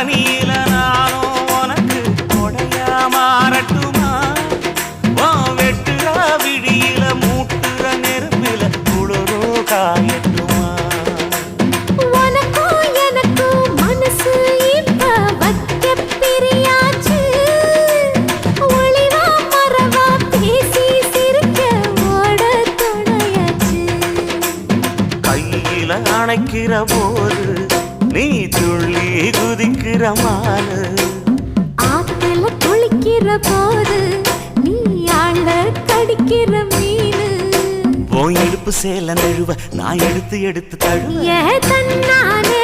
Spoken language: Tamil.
பனியில நானும் உனக்கு கொடையா மாறட்டுமா வெட்டுற விடியில மூட்டுற நெருப்பில குளிரோ காயட்டுமா உனக்கும் எனக்கும் மனசு இப்ப வைக்க பிரியாச்சு ஒளிவா மறவா பேசி சிரிக்க ஓட துணையாச்சு கையில அணைக்கிற போது நீ துள்ளி குதிக்கிற மானு ஆத்துல குளிக்கிற போது நீ ஆள கடிக்கிற மீனு போய் இடுப்பு சேல நழுவ நான் எடுத்து எடுத்து தழுவ ஏ தன்னானே